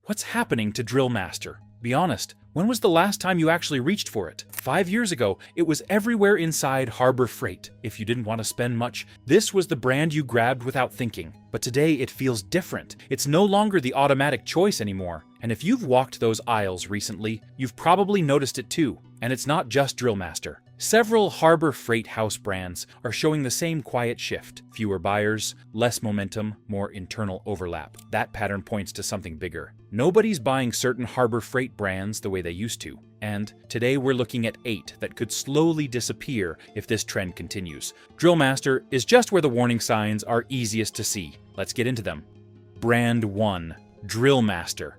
What's happening to Drillmaster? Be honest, when was the last time you actually reached for it? 5 years ago, it was everywhere inside Harbor Freight. If you didn't want to spend much, this was the brand you grabbed without thinking. But today it feels different. It's no longer the automatic choice anymore. And if you've walked those aisles recently, you've probably noticed it too. And it's not just Drillmaster. Several Harbor Freight house brands are showing the same quiet shift. Fewer buyers, less momentum, more internal overlap. That pattern points to something bigger. Nobody's buying certain Harbor Freight brands the way they used to. And today we're looking at 8 that could slowly disappear if this trend continues. Drillmaster is just where the warning signs are easiest to see. Let's get into them. Brand 1. Drillmaster.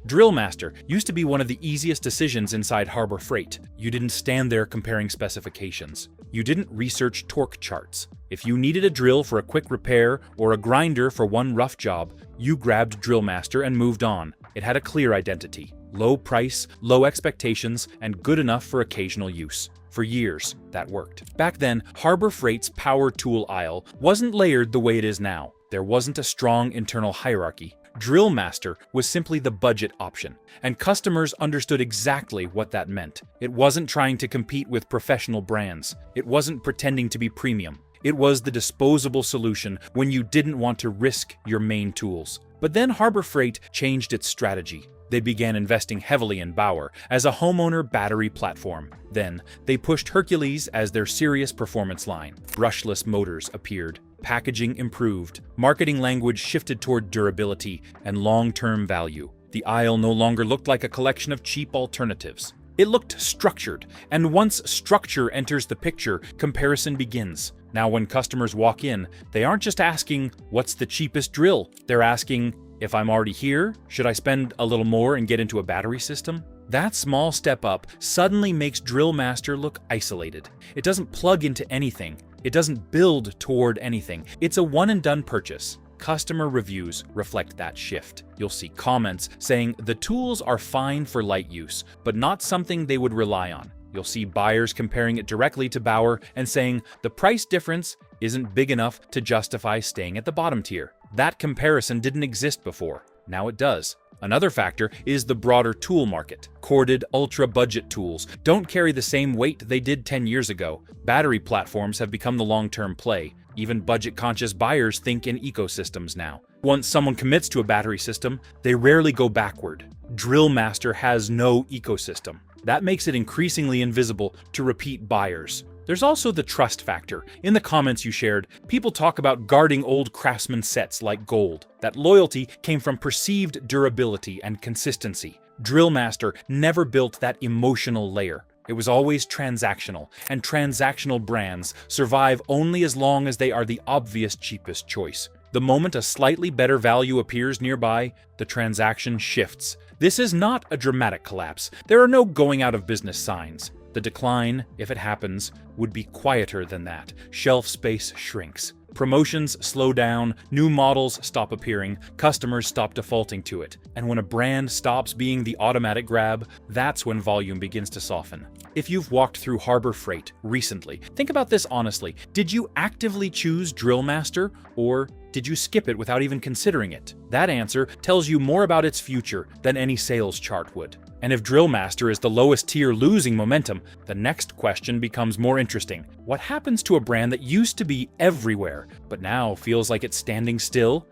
Drillmaster used to be one of the easiest decisions inside Harbor Freight. You didn't stand there comparing specifications. You didn't research torque charts. If you needed a drill for a quick repair or a grinder for one rough job, you grabbed Drillmaster and moved on. It had a clear identity. Low price, low expectations, and good enough for occasional use. For years, that worked. Back then, Harbor Freight's power tool aisle wasn't layered the way it is now. There wasn't a strong internal hierarchy. Drillmaster was simply the budget option, and customers understood exactly what that meant. It wasn't trying to compete with professional brands. It wasn't pretending to be premium. It was the disposable solution when you didn't want to risk your main tools. But then Harbor Freight changed its strategy. They began investing heavily in Bauer as a homeowner battery platform. Then, they pushed Hercules as their serious performance line. Brushless motors appeared. Packaging improved. Marketing language shifted toward durability and long-term value. The aisle no longer looked like a collection of cheap alternatives. It looked structured, and once structure enters the picture, comparison begins. Now when customers walk in, they aren't just asking, what's the cheapest drill? They're asking, if I'm already here, should I spend a little more and get into a battery system? That small step up suddenly makes Drillmaster look isolated. It doesn't plug into anything. It doesn't build toward anything. It's a one-and-done purchase. Customer reviews reflect that shift. You'll see comments saying the tools are fine for light use, but not something they would rely on. You'll see buyers comparing it directly to Bauer and saying the price difference isn't big enough to justify staying at the bottom tier. That comparison didn't exist before. Now it does. Another factor is the broader tool market. Corded, ultra-budget tools don't carry the same weight they did 10 years ago. Battery platforms have become the long-term play. Even budget-conscious buyers think in ecosystems now. Once someone commits to a battery system, they rarely go backward. Drillmaster has no ecosystem. That makes it increasingly invisible to repeat buyers. There's also the trust factor. In the comments you shared, people talk about guarding old Craftsman sets like gold. That loyalty came from perceived durability and consistency. Drillmaster never built that emotional layer. It was always transactional, and transactional brands survive only as long as they are the obvious cheapest choice. The moment a slightly better value appears nearby, the transaction shifts. This is not a dramatic collapse. There are no going out of business signs. The decline, if it happens, would be quieter than that. Shelf space shrinks. Promotions slow down, new models stop appearing, customers stop defaulting to it. And when a brand stops being the automatic grab, that's when volume begins to soften. If you've walked through Harbor Freight recently, think about this honestly. Did you actively choose Drillmaster, or did you skip it without even considering it? That answer tells you more about its future than any sales chart would. And if Drillmaster is the lowest tier losing momentum, the next question becomes more interesting. What happens to a brand that used to be everywhere, but now feels like it's standing still?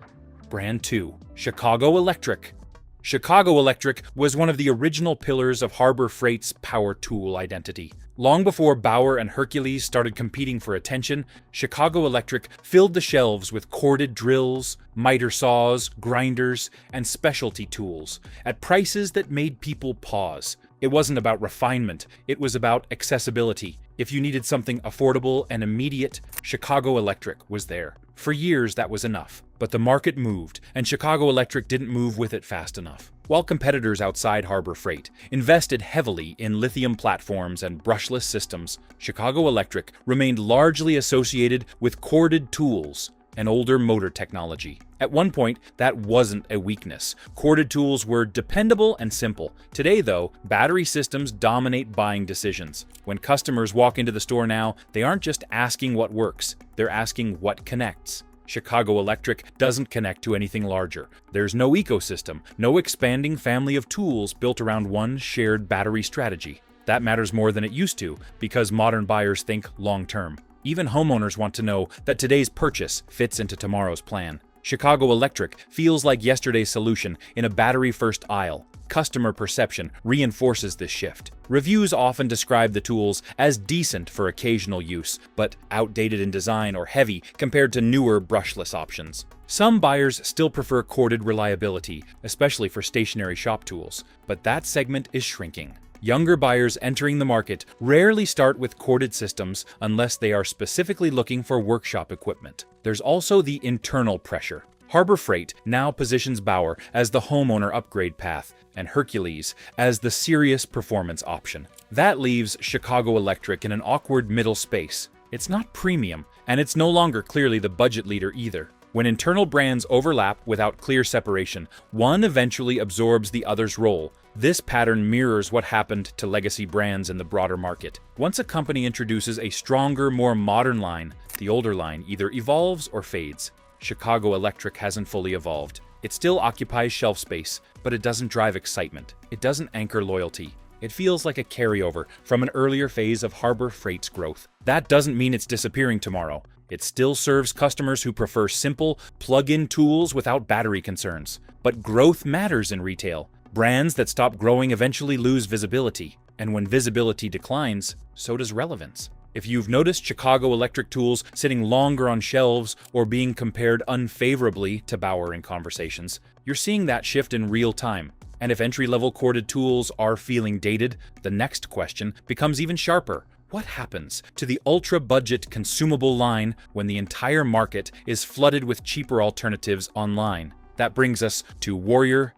Brand 2. Chicago Electric. Chicago Electric was one of the original pillars of Harbor Freight's power tool identity. Long before Bauer and Hercules started competing for attention, Chicago Electric filled the shelves with corded drills, miter saws, grinders, and specialty tools at prices that made people pause. It wasn't about refinement, it was about accessibility. If you needed something affordable and immediate, Chicago Electric was there. For years, that was enough. But the market moved, and Chicago Electric didn't move with it fast enough. While competitors outside Harbor Freight invested heavily in lithium platforms and brushless systems, Chicago Electric remained largely associated with corded tools and older motor technology. At one point, that wasn't a weakness. Corded tools were dependable and simple. Today, though, battery systems dominate buying decisions. When customers walk into the store now, they aren't just asking what works, they're asking what connects. Chicago Electric doesn't connect to anything larger. There's no ecosystem, no expanding family of tools built around one shared battery strategy. That matters more than it used to, because modern buyers think long-term. Even homeowners want to know that today's purchase fits into tomorrow's plan. Chicago Electric feels like yesterday's solution in a battery-first aisle. Customer perception reinforces this shift. Reviews often describe the tools as decent for occasional use, but outdated in design or heavy compared to newer brushless options. Some buyers still prefer corded reliability, especially for stationary shop tools, but that segment is shrinking. Younger buyers entering the market rarely start with corded systems unless they are specifically looking for workshop equipment. There's also the internal pressure. Harbor Freight now positions Bauer as the homeowner upgrade path, and Hercules as the serious performance option. That leaves Chicago Electric in an awkward middle space. It's not premium, and it's no longer clearly the budget leader either. When internal brands overlap without clear separation, one eventually absorbs the other's role. This pattern mirrors what happened to legacy brands in the broader market. Once a company introduces a stronger, more modern line, the older line either evolves or fades. Chicago Electric hasn't fully evolved. It still occupies shelf space, but it doesn't drive excitement. It doesn't anchor loyalty. It feels like a carryover from an earlier phase of Harbor Freight's growth. That doesn't mean it's disappearing tomorrow. It still serves customers who prefer simple, plug-in tools without battery concerns. But growth matters in retail. Brands that stop growing eventually lose visibility. And when visibility declines, so does relevance. If you've noticed Chicago Electric tools sitting longer on shelves or being compared unfavorably to Bauer in conversations, you're seeing that shift in real time. And if entry-level corded tools are feeling dated, the next question becomes even sharper. What happens to the ultra-budget consumable line when the entire market is flooded with cheaper alternatives online? That brings us to Warrior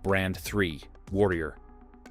Brand 3, Warrior.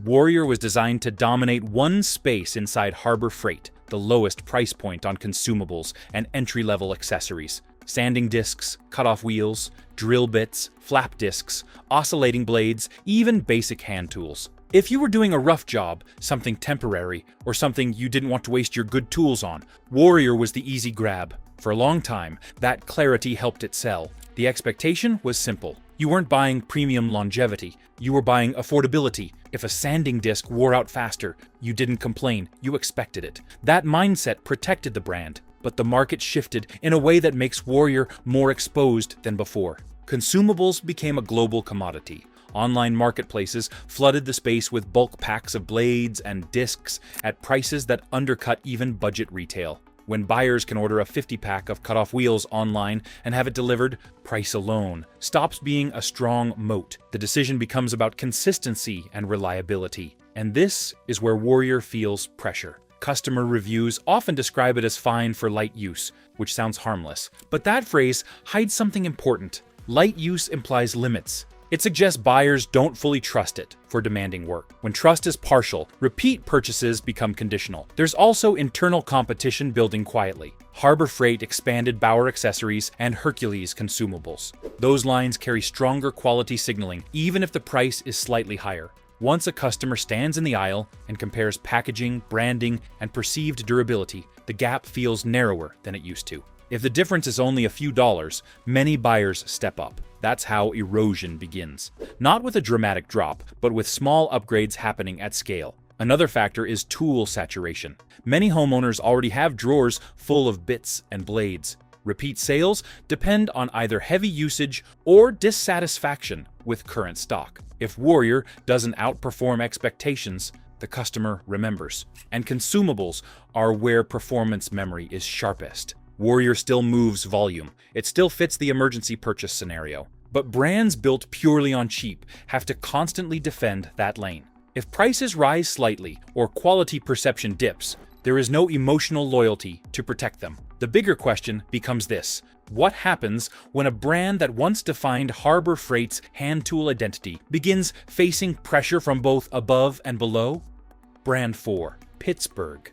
Warrior was designed to dominate one space inside Harbor Freight, the lowest price point on consumables and entry-level accessories. Sanding discs, cut-off wheels, drill bits, flap discs, oscillating blades, even basic hand tools. If you were doing a rough job, something temporary, or something you didn't want to waste your good tools on, Warrior was the easy grab. For a long time, that clarity helped it sell. The expectation was simple. You weren't buying premium longevity, you were buying affordability. If a sanding disc wore out faster, you didn't complain, you expected it. That mindset protected the brand, but the market shifted in a way that makes Warrior more exposed than before. Consumables became a global commodity. Online marketplaces flooded the space with bulk packs of blades and discs at prices that undercut even budget retail. When buyers can order a 50-pack of cut-off wheels online and have it delivered, price alone stops being a strong moat. The decision becomes about consistency and reliability. And this is where Warrior feels pressure. Customer reviews often describe it as fine for light use, which sounds harmless. But that phrase hides something important. Light use implies limits. It suggests buyers don't fully trust it for demanding work. When trust is partial, repeat purchases become conditional. There's also internal competition building quietly. Harbor Freight expanded Bauer accessories and Hercules consumables. Those lines carry stronger quality signaling, even if the price is slightly higher. Once a customer stands in the aisle and compares packaging, branding, and perceived durability, the gap feels narrower than it used to. If the difference is only a few dollars, many buyers step up. That's how erosion begins. Not with a dramatic drop, but with small upgrades happening at scale. Another factor is tool saturation. Many homeowners already have drawers full of bits and blades. Repeat sales depend on either heavy usage or dissatisfaction with current stock. If Warrior doesn't outperform expectations, the customer remembers. And consumables are where performance memory is sharpest. Warrior still moves volume. It still fits the emergency purchase scenario. But brands built purely on cheap have to constantly defend that lane. If prices rise slightly or quality perception dips, there is no emotional loyalty to protect them. The bigger question becomes this: what happens when a brand that once defined Harbor Freight's hand tool identity begins facing pressure from both above and below? Brand 4, Pittsburgh.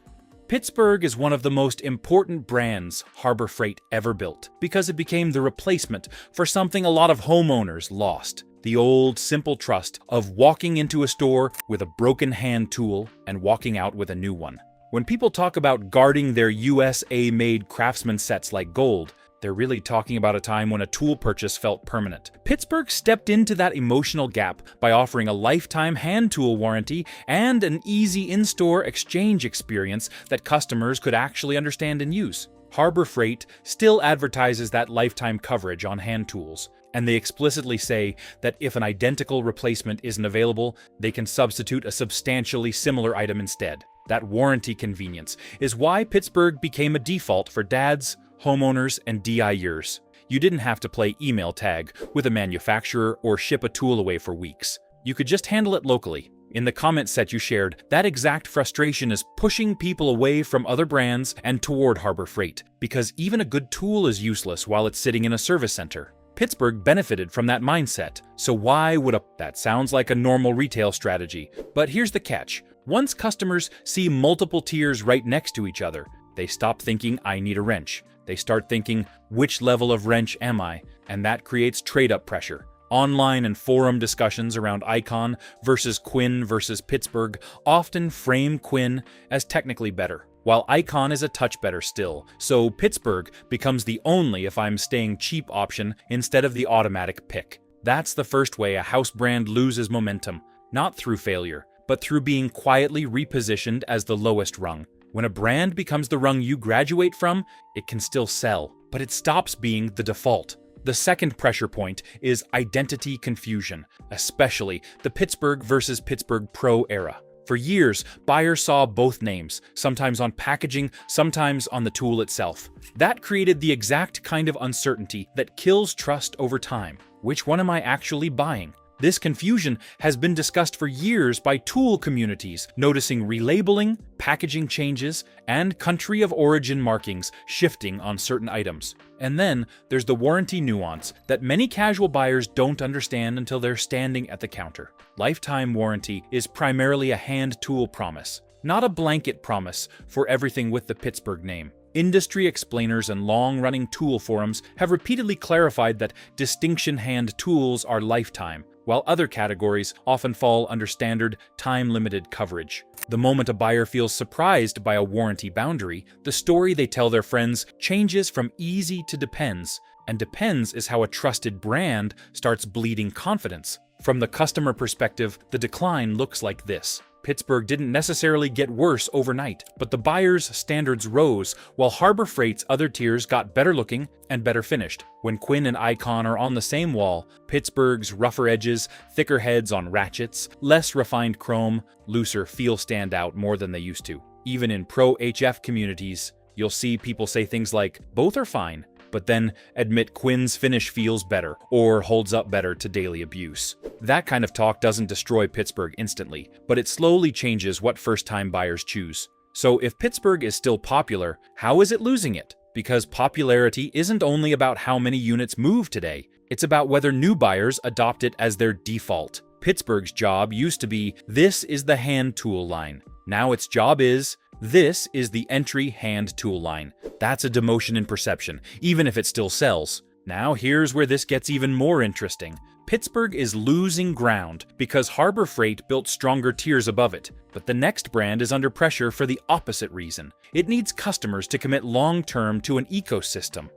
Pittsburgh is one of the most important brands Harbor Freight ever built because it became the replacement for something a lot of homeowners lost: the old, simple trust of walking into a store with a broken hand tool and walking out with a new one. When people talk about guarding their USA-made Craftsman sets like gold, They're really talking about a time when a tool purchase felt permanent. Pittsburgh stepped into that emotional gap by offering a lifetime hand tool warranty and an easy in-store exchange experience that customers could actually understand and use. Harbor Freight still advertises that lifetime coverage on hand tools, and they explicitly say that if an identical replacement isn't available, they can substitute a substantially similar item instead. That warranty convenience is why Pittsburgh became a default for dads, homeowners, and DIYers. You didn't have to play email tag with a manufacturer or ship a tool away for weeks. You could just handle it locally. In the comment set you shared, that exact frustration is pushing people away from other brands and toward Harbor Freight, because even a good tool is useless while it's sitting in a service center. Pittsburgh benefited from that mindset, so why would that sounds like a normal retail strategy. But here's the catch. Once customers see multiple tiers right next to each other, they stop thinking, I need a wrench. They start thinking, which level of wrench am I? And that creates trade-up pressure. Online and forum discussions around Icon versus Quinn versus Pittsburgh often frame Quinn as technically better, while Icon is a touch better still, so Pittsburgh becomes the only if I'm staying cheap option instead of the automatic pick. That's the first way a house brand loses momentum, not through failure, but through being quietly repositioned as the lowest rung. When a brand becomes the rung you graduate from, it can still sell, but it stops being the default. The second pressure point is identity confusion, especially the Pittsburgh versus Pittsburgh Pro era. For years, buyers saw both names, sometimes on packaging, sometimes on the tool itself. That created the exact kind of uncertainty that kills trust over time. Which one am I actually buying? This confusion has been discussed for years by tool communities, noticing relabeling, packaging changes, and country of origin markings shifting on certain items. And then there's the warranty nuance that many casual buyers don't understand until they're standing at the counter. Lifetime warranty is primarily a hand tool promise, not a blanket promise for everything with the Pittsburgh name. Industry explainers and long-running tool forums have repeatedly clarified that distinction hand tools are lifetime, while other categories often fall under standard, time-limited coverage. The moment a buyer feels surprised by a warranty boundary, the story they tell their friends changes from easy to depends, and depends is how a trusted brand starts bleeding confidence. From the customer perspective, the decline looks like this. Pittsburgh didn't necessarily get worse overnight, but the buyer's standards rose, while Harbor Freight's other tiers got better looking and better finished. When Quinn and Icon are on the same wall, Pittsburgh's rougher edges, thicker heads on ratchets, less refined chrome, looser feel stand out more than they used to. Even in pro HF communities, you'll see people say things like, both are fine, but then admit Quinn's finish feels better or holds up better to daily abuse. That kind of talk doesn't destroy Pittsburgh instantly, but it slowly changes what first-time buyers choose. So if Pittsburgh is still popular, how is it losing it? Because popularity isn't only about how many units move today, it's about whether new buyers adopt it as their default. Pittsburgh's job used to be, this is the hand tool line. Now its job is, this is the entry hand tool line. That's a demotion in perception, even if it still sells. Now here's where this gets even more interesting. Pittsburgh is losing ground because Harbor Freight built stronger tiers above it, but the next brand is under pressure for the opposite reason. It needs customers to commit long-term to an ecosystem.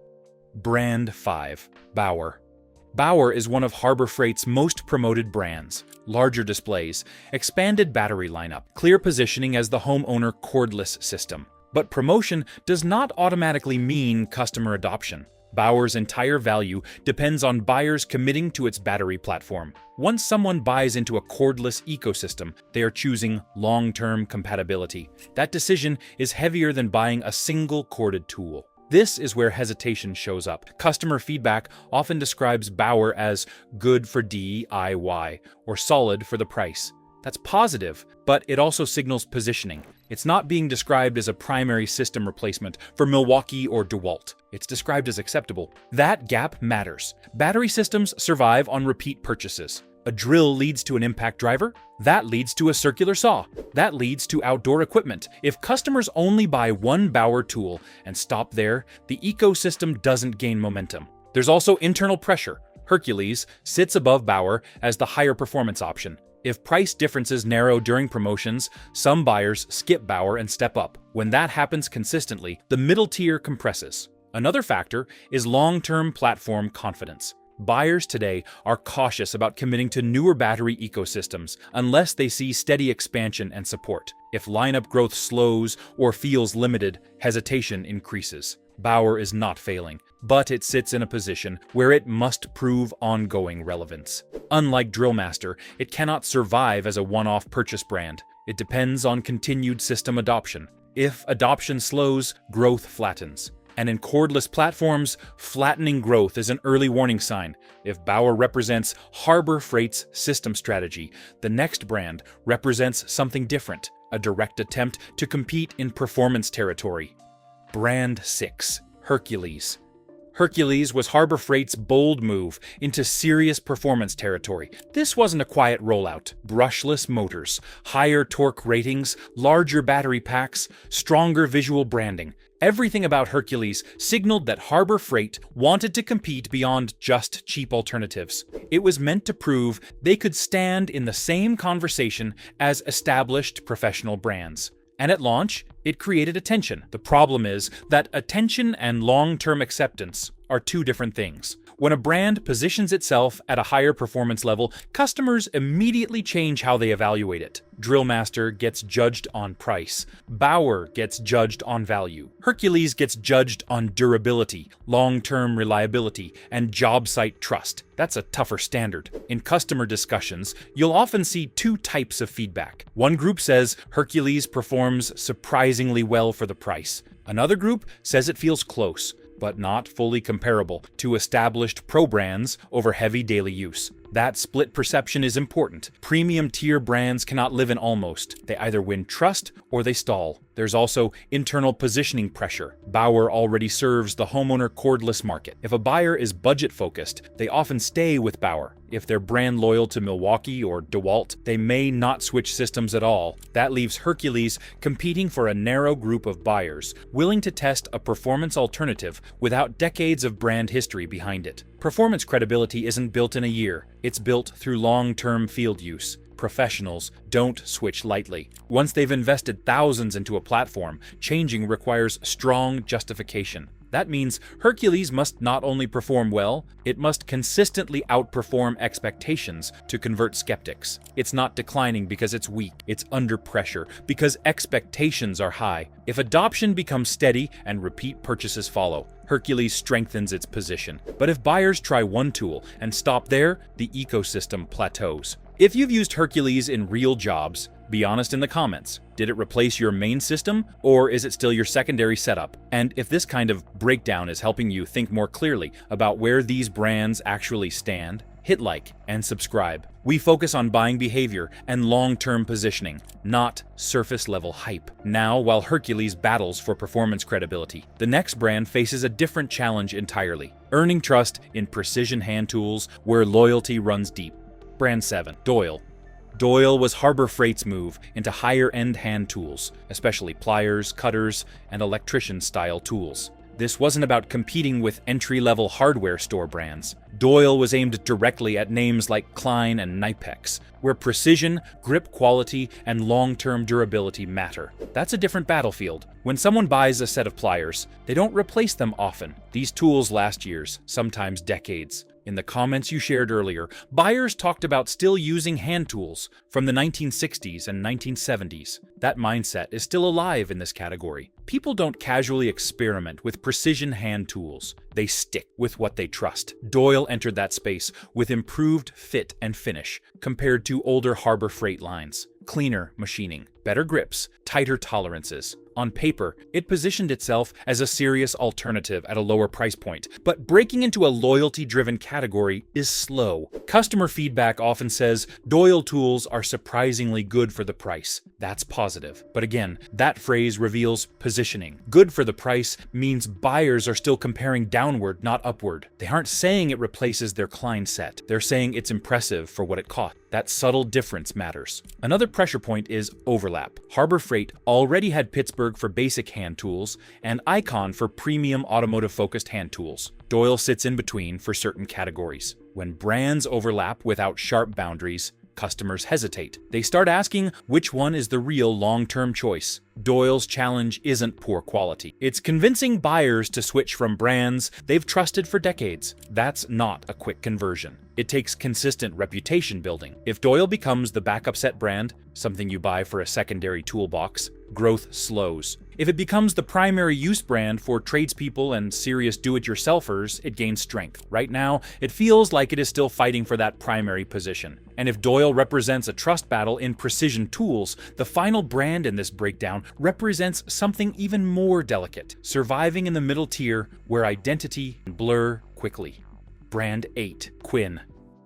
Brand 5. Bauer. Bauer is one of Harbor Freight's most promoted brands. Larger displays, expanded battery lineup, clear positioning as the homeowner cordless system. But promotion does not automatically mean customer adoption. Bauer's entire value depends on buyers committing to its battery platform. Once someone buys into a cordless ecosystem, they are choosing long-term compatibility. That decision is heavier than buying a single corded tool. This is where hesitation shows up. Customer feedback often describes Bauer as good for DIY or solid for the price. That's positive, but it also signals positioning. It's not being described as a primary system replacement for Milwaukee or DeWalt. It's described as acceptable. That gap matters. Battery systems survive on repeat purchases. A drill leads to an impact driver. That leads to a circular saw. That leads to outdoor equipment. If customers only buy one Bauer tool and stop there, the ecosystem doesn't gain momentum. There's also internal pressure. Hercules sits above Bauer as the higher performance option. If price differences narrow during promotions, some buyers skip Bauer and step up. When that happens consistently, the middle tier compresses. Another factor is long-term platform confidence. Buyers today are cautious about committing to newer battery ecosystems unless they see steady expansion and support. If lineup growth slows or feels limited, hesitation increases. Bauer is not failing, but it sits in a position where it must prove ongoing relevance. Unlike Drillmaster, it cannot survive as a one-off purchase brand. It depends on continued system adoption. If adoption slows, growth flattens. And in cordless platforms, flattening growth is an early warning sign. If Bauer represents Harbor Freight's system strategy, the next brand represents something different, a direct attempt to compete in performance territory. Brand 6, Hercules. Hercules was Harbor Freight's bold move into serious performance territory. This wasn't a quiet rollout. Brushless motors, higher torque ratings, larger battery packs, stronger visual branding. Everything about Hercules signaled that Harbor Freight wanted to compete beyond just cheap alternatives. It was meant to prove they could stand in the same conversation as established professional brands. And at launch, it created attention. The problem is that attention and long-term acceptance are two different things. When a brand positions itself at a higher performance level, customers immediately change how they evaluate it. Drillmaster gets judged on price. Bauer gets judged on value. Hercules gets judged on durability, long-term reliability, and job site trust. That's a tougher standard. In customer discussions, you'll often see two types of feedback. One group says Hercules performs surprisingly well for the price. Another group says it feels close, but not fully comparable to established pro brands over heavy daily use. That split perception is important. Premium tier brands cannot live in almost. They either win trust or they stall. There's also internal positioning pressure. Bauer already serves the homeowner cordless market. If a buyer is budget focused, they often stay with Bauer. If they're brand loyal to Milwaukee or DeWalt, they may not switch systems at all. That leaves Hercules competing for a narrow group of buyers, willing to test a performance alternative without decades of brand history behind it. Performance credibility isn't built in a year. It's built through long-term field use. Professionals don't switch lightly. Once they've invested thousands into a platform, changing requires strong justification. That means Hercules must not only perform well, it must consistently outperform expectations to convert skeptics. It's not declining because it's weak, it's under pressure because expectations are high. If adoption becomes steady and repeat purchases follow, Hercules strengthens its position. But if buyers try one tool and stop there, the ecosystem plateaus. If you've used Hercules in real jobs, be honest in the comments. Did it replace your main system, or is it still your secondary setup? And if this kind of breakdown is helping you think more clearly about where these brands actually stand, hit like and subscribe. We focus on buying behavior and long-term positioning, not surface-level hype. Now, while Hercules battles for performance credibility, the next brand faces a different challenge entirely: earning trust in precision hand tools where loyalty runs deep. Brand 7, Doyle. Doyle was Harbor Freight's move into higher-end hand tools, especially pliers, cutters, and electrician-style tools. This wasn't about competing with entry-level hardware store brands. Doyle was aimed directly at names like Klein and Knipex, where precision, grip quality, and long-term durability matter. That's a different battlefield. When someone buys a set of pliers, they don't replace them often. These tools last years, sometimes decades. In the comments you shared earlier, buyers talked about still using hand tools from the 1960s and 1970s. That mindset is still alive in this category. People don't casually experiment with precision hand tools. They stick with what they trust. Doyle entered that space with improved fit and finish compared to older Harbor Freight lines. Cleaner machining, better grips, tighter tolerances. On paper, it positioned itself as a serious alternative at a lower price point, but breaking into a loyalty-driven category is slow. Customer feedback often says Doyle tools are surprisingly good for the price. That's positive. But again, that phrase reveals positioning. Good for the price means buyers are still comparing downward, not upward. They aren't saying it replaces their Klein set. They're saying it's impressive for what it cost. That subtle difference matters. Another pressure point is overlap. Harbor Freight already had Pittsburgh for basic hand tools and Icon for premium automotive-focused hand tools. Doyle sits in between for certain categories. When brands overlap without sharp boundaries, customers hesitate. They start asking which one is the real long-term choice. Doyle's challenge isn't poor quality. It's convincing buyers to switch from brands they've trusted for decades. That's not a quick conversion. It takes consistent reputation building. If Doyle becomes the backup set brand, something you buy for a secondary toolbox, growth slows. If it becomes the primary use brand for tradespeople and serious do-it-yourselfers, it gains strength. Right now, it feels like it is still fighting for that primary position. And if Doyle represents a trust battle in precision tools, the final brand in this breakdown represents something even more delicate, surviving in the middle tier where identity can blur quickly. Brand 8, Quinn.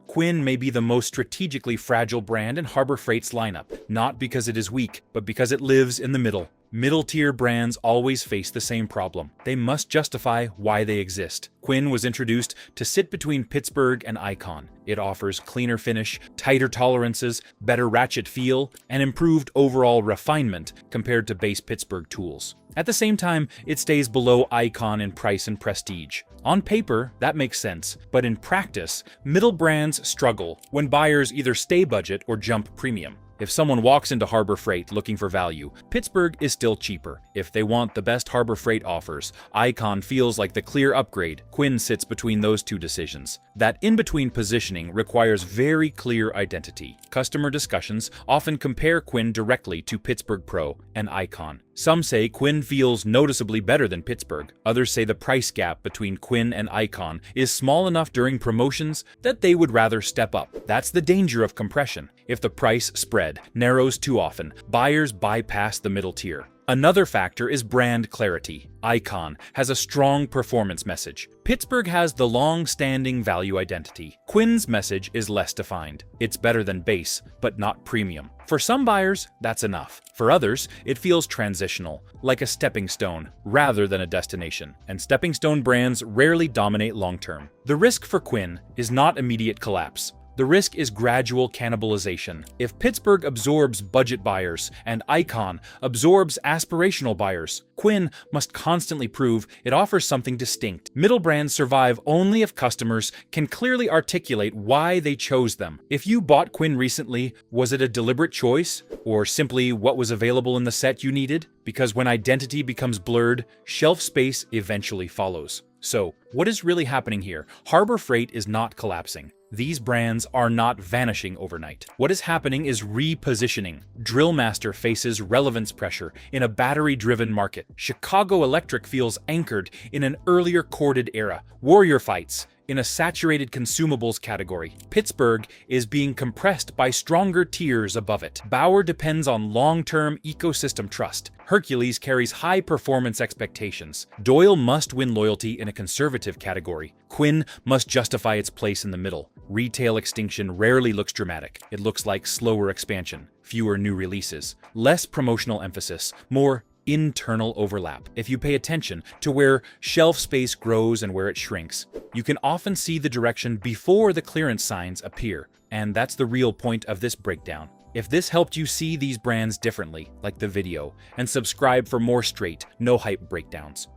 Quinn may be the most strategically fragile brand in Harbor Freight's lineup, not because it is weak, but because it lives in the middle. Middle-tier brands always face the same problem. They must justify why they exist. Quinn was introduced to sit between Pittsburgh and Icon. It offers cleaner finish, tighter tolerances, better ratchet feel, and improved overall refinement compared to base Pittsburgh tools. At the same time, it stays below Icon in price and prestige. On paper, that makes sense, but in practice, middle brands struggle when buyers either stay budget or jump premium. If someone walks into Harbor Freight looking for value, Pittsburgh is still cheaper. If they want the best Harbor Freight offers, Icon feels like the clear upgrade. Quinn sits between those two decisions. That in-between positioning requires very clear identity. Customer discussions often compare Quinn directly to Pittsburgh Pro and Icon. Some say Quinn feels noticeably better than Pittsburgh. Others say the price gap between Quinn and Icon is small enough during promotions that they would rather step up. That's the danger of compression. If the price spread narrows too often, buyers bypass the middle tier. Another factor is brand clarity. Icon has a strong performance message. Pittsburgh has the long-standing value identity. Quinn's message is less defined. It's better than base, but not premium. For some buyers, that's enough. For others, it feels transitional, like a stepping stone rather than a destination. And stepping stone brands rarely dominate long-term. The risk for Quinn is not immediate collapse. The risk is gradual cannibalization. If Pittsburgh absorbs budget buyers and Icon absorbs aspirational buyers, Quinn must constantly prove it offers something distinct. Middle brands survive only if customers can clearly articulate why they chose them. If you bought Quinn recently, was it a deliberate choice or simply what was available in the set you needed? Because when identity becomes blurred, shelf space eventually follows. So, what is really happening here? Harbor Freight is not collapsing. These brands are not vanishing overnight. What is happening is repositioning. Drillmaster faces relevance pressure in a battery-driven market. Chicago Electric feels anchored in an earlier corded era. Warrior fights in a saturated consumables category. Pittsburgh is being compressed by stronger tiers above it. Bauer depends on long-term ecosystem trust. Hercules carries high performance expectations. Doyle must win loyalty in a conservative category. Quinn must justify its place in the middle. Retail extinction rarely looks dramatic. It looks like slower expansion, fewer new releases, less promotional emphasis, more internal overlap. If you pay attention to where shelf space grows and where it shrinks, you can often see the direction before the clearance signs appear. And that's the real point of this breakdown. If this helped you see these brands differently, like the video, and subscribe for more straight, no hype breakdowns.